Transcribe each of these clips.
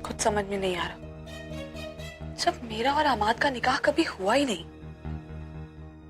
कुछ समझ में नहीं आ रहा। जब मेरा और अमाद का निकाह कभी हुआ ही नहीं,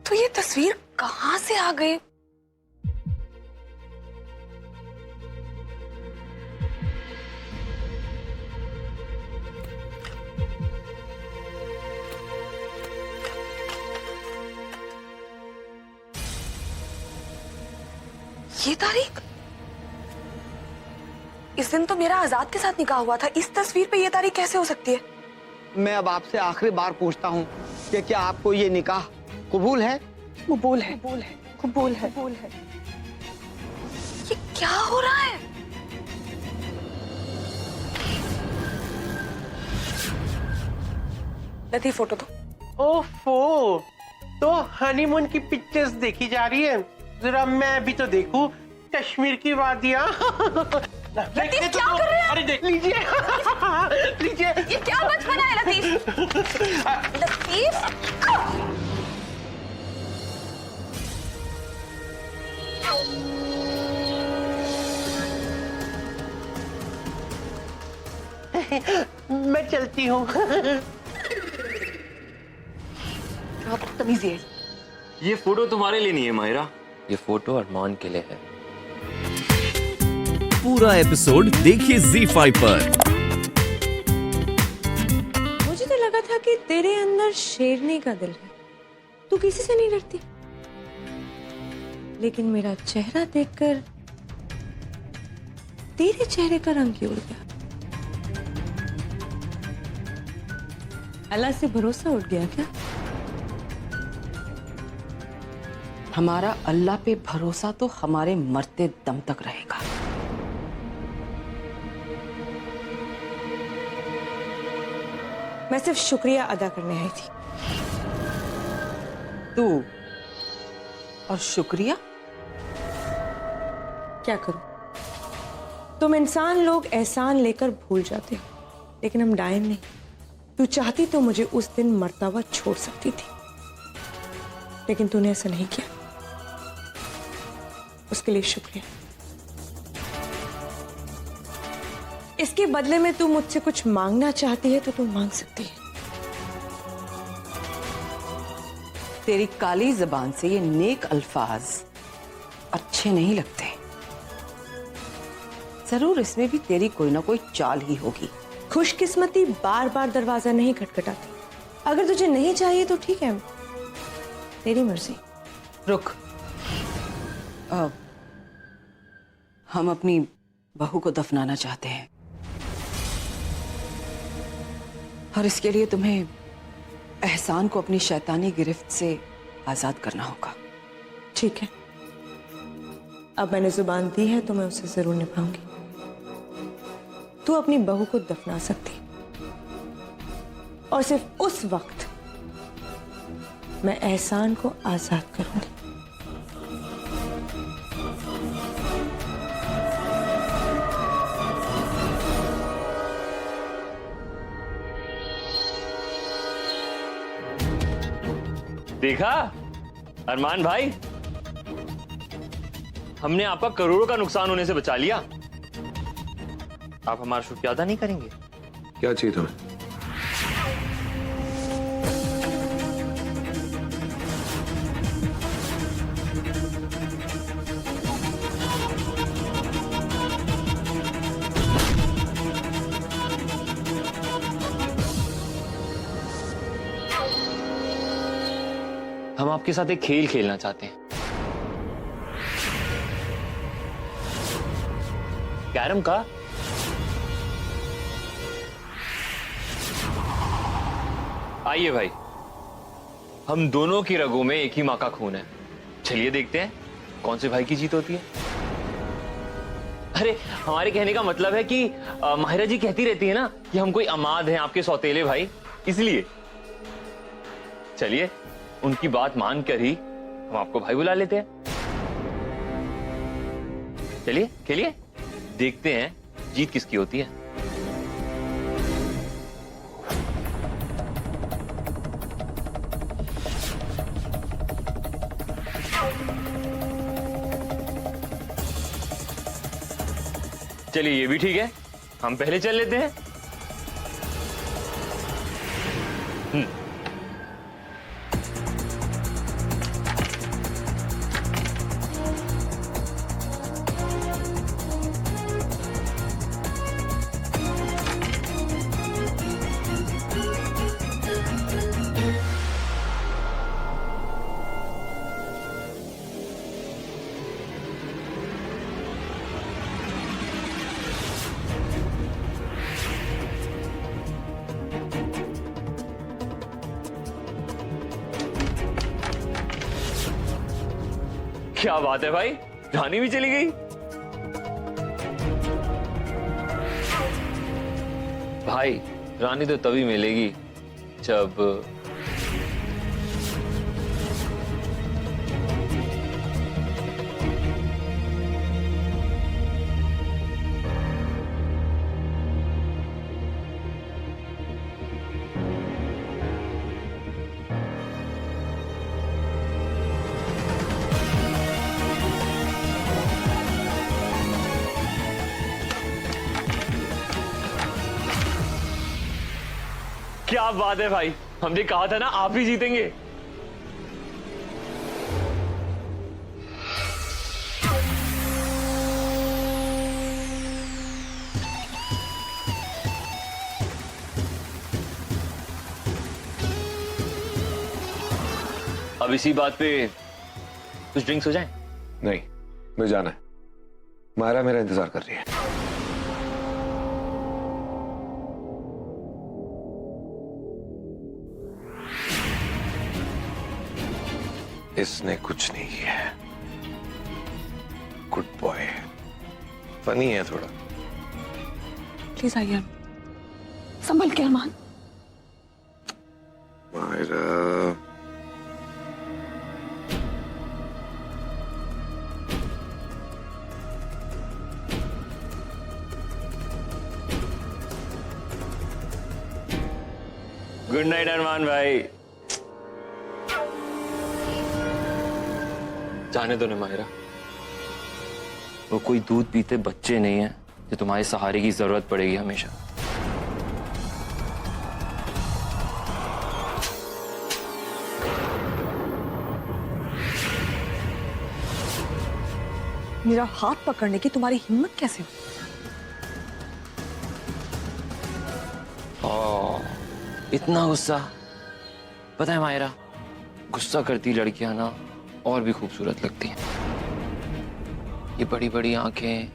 तो ये तस्वीर कहां से आ गई? ये तारीख? इस दिन तो मेरा आजाद के साथ निकाह हुआ था। इस तस्वीर पे ये तारीख कैसे हो सकती है? मैं अब आपसे आखिरी बार पूछता हूँ कि क्या आपको ये निकाह कबूल है? कबूल है, कबूल है, कबूल है, कबूल है। ये क्या हो रहा है? लतीफ फोटो तो। ओफो, तो हनीमून की पिक्चर्स देखी जा रही है। जरा मैं भी तो देखूं कश्मीर की वादियां। लतीफ क्या कर रहे हैं? अरे देख लीजिए। लीजिए। ये क्या बचपना है लतीफ? लतीफ मैं चलती हूँ। तमीज़ है। ये फोटो तुम्हारे लिए नहीं है माहिरा, ये फोटो अरमान के लिए है। पूरा एपिसोड देखिए ZEE5 पर। मुझे तो लगा था कि तेरे अंदर शेरनी का दिल है, तू किसी से नहीं डरती। लेकिन मेरा चेहरा देखकर तेरे चेहरे का रंग क्यों उड़ गया? अल्लाह से भरोसा उठ गया क्या? हमारा अल्लाह पे भरोसा तो हमारे मरते दम तक रहेगा। मैं सिर्फ शुक्रिया अदा करने आई थी। तू और शुक्रिया? क्या करूं? तुम इंसान लोग एहसान लेकर भूल जाते हो, लेकिन हम डायन नहीं। तू चाहती तो मुझे उस दिन मर्तबा छोड़ सकती थी, लेकिन तूने ऐसा नहीं किया। उसके लिए शुक्रिया। इसके बदले में तू मुझसे कुछ मांगना चाहती है तो तू मांग सकती है। तेरी काली जबान से ये नेक अल्फाज अच्छे नहीं लगते। जरूर इसमें भी तेरी कोई ना कोई चाल ही होगी। खुशकिस्मती बार बार दरवाजा नहीं खटखटाती। अगर तुझे नहीं चाहिए तो ठीक है, तेरी मर्जी। रुक, हम अपनी बहू को दफनाना चाहते हैं और इसके लिए तुम्हें एहसान को अपनी शैतानी गिरफ्त से आजाद करना होगा। ठीक है, अब मैंने जुबान दी है तो मैं उसे जरूर निभाऊंगी। तू अपनी बहू को दफना सकती, और सिर्फ उस वक्त मैं एहसान को आजाद करूंगी। देखा अरमान भाई, हमने आपका करोड़ों का नुकसान होने से बचा लिया। आप हमारा शुक्रिया अदा नहीं करेंगे? क्या चाहिए तुम्हें? हम आपके साथ एक खेल खेलना चाहते हैं, कैरम का। आइए भाई, हम दोनों की रगों में एक ही मां का खून है। चलिए देखते हैं कौन से भाई की जीत होती है। अरे हमारे कहने का मतलब है कि माहिरा जी कहती रहती है ना कि हम कोई अमाद हैं आपके सौतेले भाई, इसलिए चलिए उनकी बात मानकर ही हम आपको भाई बुला लेते हैं। चलिए खेलिए, देखते हैं जीत किसकी होती है। चलिए ये भी ठीक है, हम पहले चल लेते हैं। क्या बात है भाई, रानी भी चली गई। भाई रानी तो तभी मिलेगी जब क्या बात है भाई, हमने कहा था ना आप ही जीतेंगे। अब इसी बात पे कुछ ड्रिंक्स हो जाए? नहीं, मुझे जाना है। मायरा मेरा इंतजार कर रही है। इसने कुछ नहीं किया है। Good boy. फनी है थोड़ा। प्लीज आइए, संभल के अरमान। मायरा गुड नाइट अरमान भाई। जाने दो ना मायरा, वो कोई दूध पीते बच्चे नहीं है जो तुम्हारे सहारे की जरूरत पड़ेगी हमेशा। मेरा हाथ पकड़ने की तुम्हारी हिम्मत कैसे हो? इतना गुस्सा। पता है मायरा, गुस्सा करती लड़कियां ना और भी खूबसूरत लगती हैं। ये बड़ी बड़ी आंखें,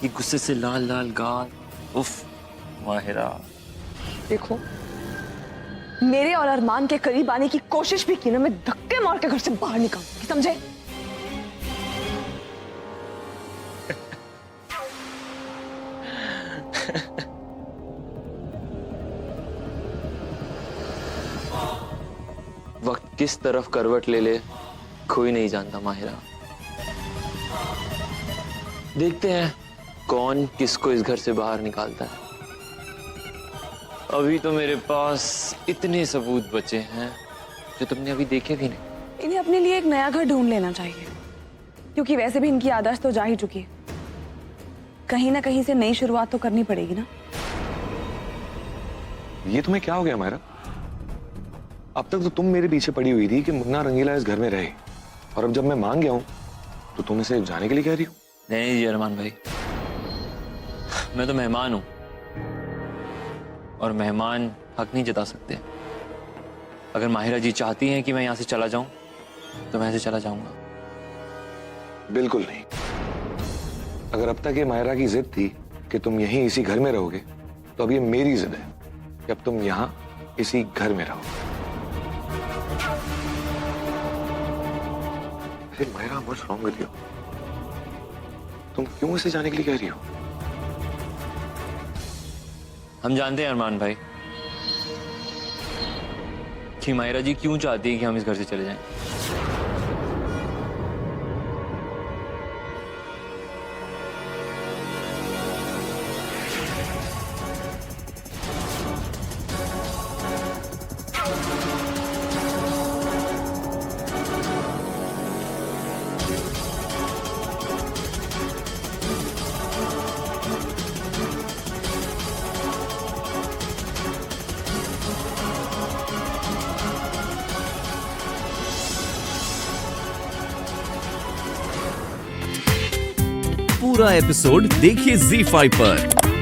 ये गुस्से से लाल लाल गाल, उफ माहिरा। देखो, मेरे और अरमान के करीब आने की कोशिश भी की ना, मैं धक्के मार के घर से बाहर निकालूंगी, समझे? वक्त किस तरफ करवट ले ले कोई नहीं जानता माहिरा। देखते हैं कौन किसको इस घर से बाहर निकालता है। अभी तो मेरे पास इतने सबूत बचे हैं जो तुमने अभी देखे भी नहीं। इन्हें अपने लिए एक नया घर ढूंढ लेना चाहिए, क्योंकि वैसे भी इनकी आदत तो जा ही चुकी है। कहीं ना कहीं से नई शुरुआत तो करनी पड़ेगी ना। ये तुम्हें क्या हो गया मायरा? अब तक तो तुम मेरे पीछे पड़ी हुई थी कि मुन्ना रंगीला इस घर में रहे, और अब जब मैं मान गया हूं तो तुम इसे जाने के लिए कह रही हो? नहीं जी अरमान भाई, मैं तो मेहमान हूं और मेहमान हक नहीं जता सकते। अगर माहिरा जी चाहती हैं कि मैं यहां से चला जाऊं तो मैं ऐसे चला जाऊंगा। बिल्कुल नहीं। अगर अब तक ये मायरा की जिद थी कि तुम यहीं इसी घर में रहोगे, तो अब ये मेरी जिद है कि अब तुम यहां इसी घर में रहो। अरे Myra, what's wrong with you? तुम क्यों इसे जाने के लिए कह रही हो? हम जानते हैं अरमान भाई कि माहिरा जी क्यों चाहती है कि हम इस घर से चले जाएं। पूरा एपिसोड देखिए ZEE5 पर।